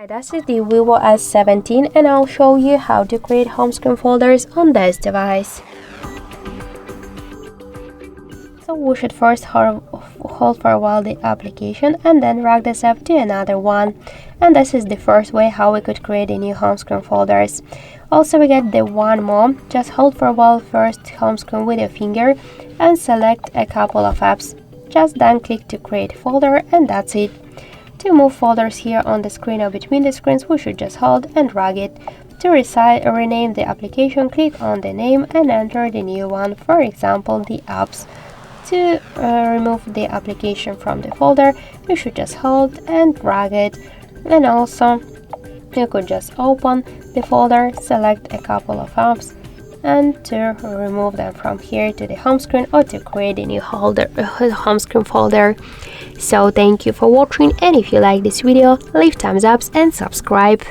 Hi, this is the VIVO S17 and I'll show you how to create home screen folders on this device. So we should first hold for a while the application and then drag this up to another one. And this is the first way how we could create a new home screen folders. Also we get the one more. Just hold for a while first home screen with your finger and select a couple of apps. Just then click to create folder and that's it. To move folders here on the screen or between the screens, we should just hold and drag it. To rename the application, click on the name and enter the new one, for example, the apps. To remove the application from the folder, you should just hold and drag it. And also, you could just open the folder, select a couple of apps, and to remove them from here to the home screen or to create a new home screen folder. So thank you for watching, and if you like this video, leave thumbs up and subscribe.